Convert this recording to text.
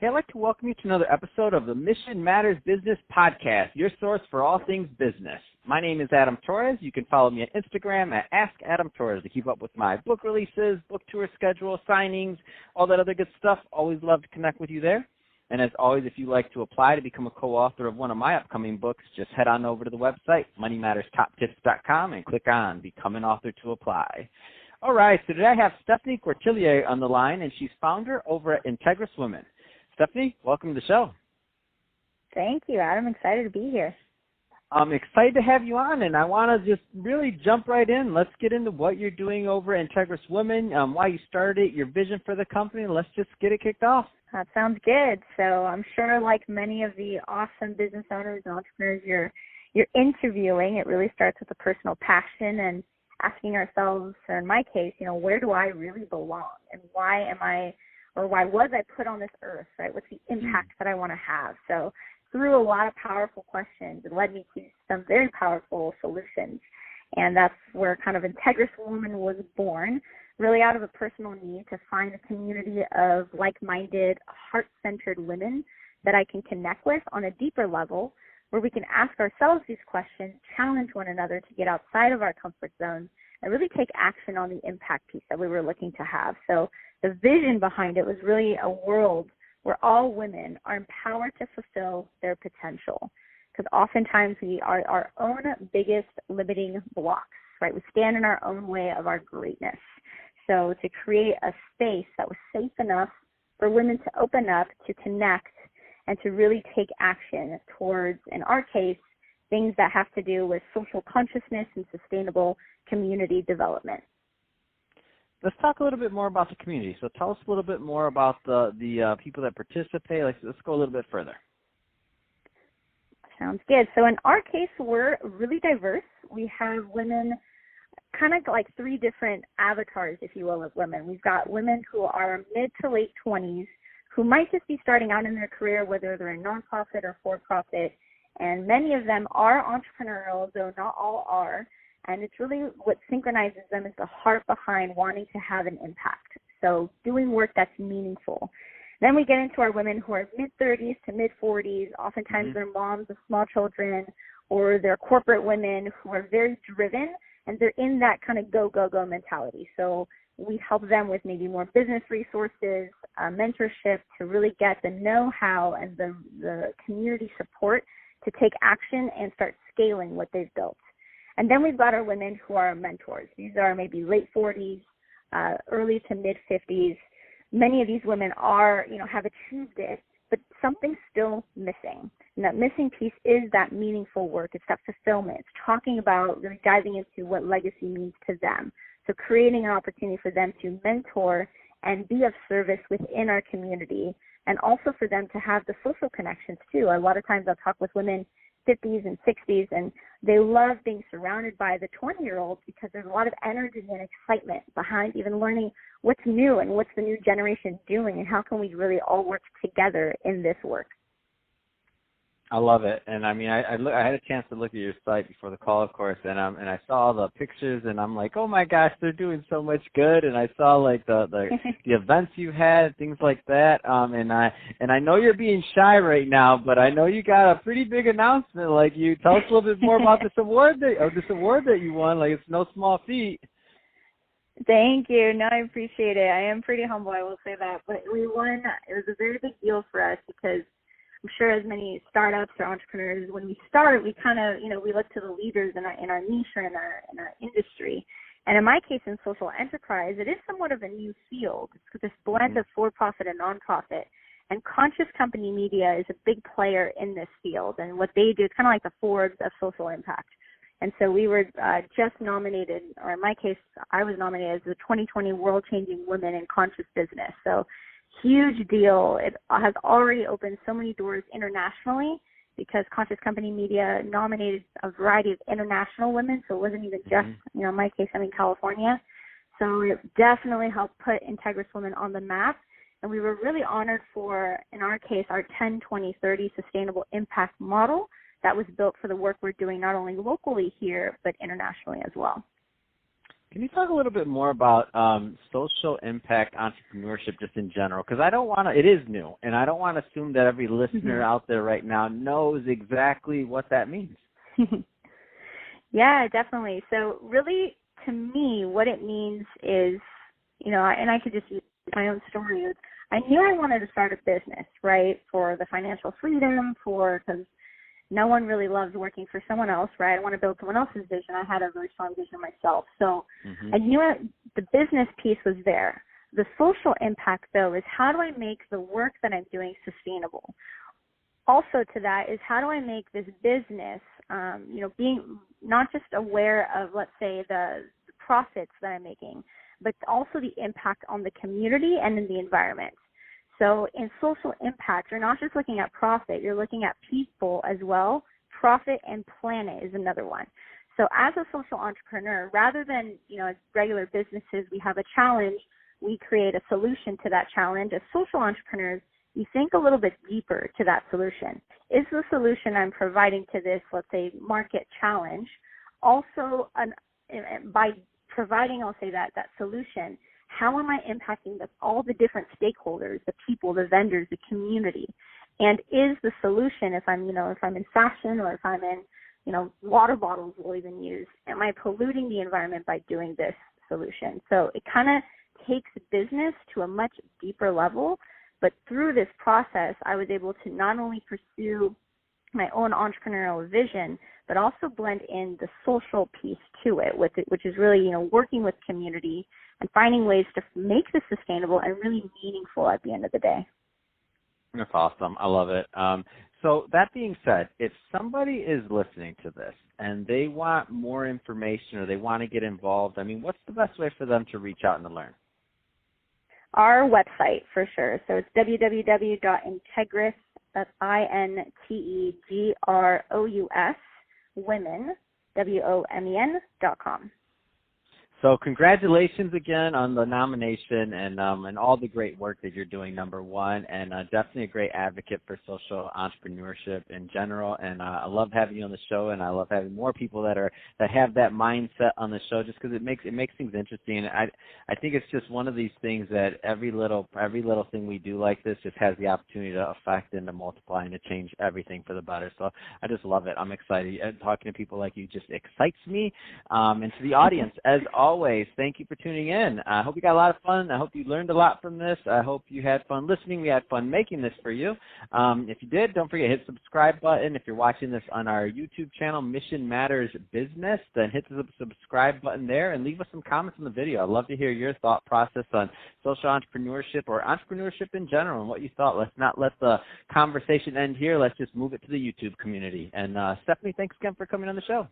Hey, I'd like to welcome you to another episode of the Mission Matters Business Podcast, your source for all things business. My name is Adam Torres. You can follow me on Instagram at AskAdamTorres to keep up with my book releases, book tour schedule, signings, all that other good stuff. Always love to connect with you there. And as always, if you'd like to apply to become a co-author of one of my upcoming books, just head on over to the website, moneymatterstoptips.com, and click on Become an Author to apply. All right, so today I have Stephanie Courtillier on the line, and she's founder over at Integrous Women. Stephanie, welcome to the show. Thank you, Adam. I'm excited to be here. I'm excited to have you on, and I want to just really jump right in. Let's get into what you're doing over at Integrous Women, why you started it, your vision for the company. Let's just get it kicked off. That sounds good. So I'm sure, like many of the awesome business owners and entrepreneurs you're interviewing, it really starts with a personal passion and asking ourselves, or in my case, where do I really belong, and why was I put on this earth, right? What's the impact that I want to have? So through a lot of powerful questions, it led me to some very powerful solutions. And that's where kind of Integrous Woman was born, really out of a personal need to find a community of like-minded, heart-centered women that I can connect with on a deeper level, where we can ask ourselves these questions, challenge one another to get outside of our comfort zone, and really take action on the impact piece that we were looking to have. So the vision behind it was really a world where all women are empowered to fulfill their potential. Because oftentimes we are our own biggest limiting blocks, right? We stand in our own way of our greatness. So to create a space that was safe enough for women to open up, to connect, and to really take action towards, in our case, things that have to do with social consciousness and sustainable community development. Let's talk a little bit more about the community. So tell us a little bit more about the people that participate. Let's go a little bit further. Sounds good. So in our case, we're really diverse. We have women, kind of like three different avatars, if you will, of women. We've got women who are mid to late 20s, who might just be starting out in their career, whether they're in nonprofit or for-profit. And many of them are entrepreneurial, though not all are. And it's really what synchronizes them is the heart behind wanting to have an impact. So doing work that's meaningful. Then we get into our women who are mid-30s to mid-40s. Oftentimes they're moms of small children, or they're corporate women who are very driven, and they're in that kind of go, go, go mentality. So we help them with maybe more business resources, mentorship to really get the know-how and the community support to take action and start scaling what they've built. And then we've got our women who are mentors. These are maybe late 40s, early to mid 50s. Many of these women are, have achieved it, but something's still missing. And that missing piece is that meaningful work. It's that fulfillment. It's talking about really diving into what legacy means to them. So creating an opportunity for them to mentor and be of service within our community, and also for them to have the social connections too. A lot of times I'll talk with women 50s and 60s, and they love being surrounded by the 20-year-olds because there's a lot of energy and excitement behind even learning what's new and what's the new generation doing, and how can we really all work together in this work. I love it, and I mean, I had a chance to look at your site before the call, of course, and I saw all the pictures, and I'm like, oh my gosh, they're doing so much good, and I saw like the events you had, things like that, and I know you're being shy right now, but I know you got a pretty big announcement. Like, you tell us a little bit more about this award that you won. Like, it's no small feat. Thank you. No, I appreciate it. I am pretty humble, I will say that, but we won. It was a very big deal for us because I'm sure as many startups or entrepreneurs, when we start, we kind of, we look to the leaders in our niche or in our industry. And in my case, in social enterprise, it is somewhat of a new field. It's this blend of for-profit and nonprofit. And conscious company media is a big player in this field. And what they do, it's kind of like the Forbes of social impact. And so we were just nominated, or in my case, I was nominated as the 2020 World Changing Women in Conscious Business. So huge deal. It has already opened so many doors internationally because Conscious Company Media nominated a variety of international women, so it wasn't even just, in my case, I'm in California. So it definitely helped put Integrous Women on the map, and we were really honored for, in our case, our 10-20-30 sustainable impact model that was built for the work we're doing not only locally here, but internationally as well. Can you talk a little bit more about social impact entrepreneurship just in general? Because I don't want to, it is new, and I don't want to assume that every listener out there right now knows exactly what that means. Yeah, definitely. So really, to me, what it means is, and I could just use my own story. I knew I wanted to start a business, right, for the financial freedom, because no one really loves working for someone else, right? I want to build someone else's vision. I had a very strong vision myself. So I knew the business piece was there. The social impact, though, is how do I make the work that I'm doing sustainable? Also to that is how do I make this business, being not just aware of, let's say, the profits that I'm making, but also the impact on the community and in the environment. So in social impact, you're not just looking at profit, you're looking at people as well. Profit and planet is another one. So as a social entrepreneur, rather than, as regular businesses, we have a challenge, we create a solution to that challenge. As social entrepreneurs, you think a little bit deeper to that solution. Is the solution I'm providing to this, let's say, market challenge, also by providing, I'll say that solution, how am I impacting all the different stakeholders, the people, the vendors, the community? And is the solution, if I'm in fashion or if I'm in, water bottles we'll even use, am I polluting the environment by doing this solution? So it kind of takes business to a much deeper level. But through this process, I was able to not only pursue my own entrepreneurial vision, but also blend in the social piece to it, which is really, working with community and finding ways to make this sustainable and really meaningful at the end of the day. That's awesome. I love it. So that being said, if somebody is listening to this and they want more information or they want to get involved, what's the best way for them to reach out and to learn? Our website, for sure. So it's www.integrous, that's INTEGROUS, women, WOMEN.com. So congratulations again on the nomination and all the great work that you're doing, number one, and definitely a great advocate for social entrepreneurship in general. And I love having you on the show, and I love having more people that have that mindset on the show, just because it makes things interesting. And I think it's just one of these things that every little thing we do like this just has the opportunity to affect and to multiply and to change everything for the better. So I just love it. I'm excited. Talking to people like you just excites me. And to the audience, as always, thank you for tuning in. I hope you got a lot of fun. I hope you learned a lot from this. I hope you had fun listening. We had fun making this for you. If you did, don't forget, hit the subscribe button. If you're watching this on our YouTube channel, Mission Matters Business, then hit the subscribe button there and leave us some comments on the video. I'd love to hear your thought process on social entrepreneurship or entrepreneurship in general and what you thought. Let's not let the conversation end here. Let's just move it to the YouTube community. And Stephanie, thanks again for coming on the show.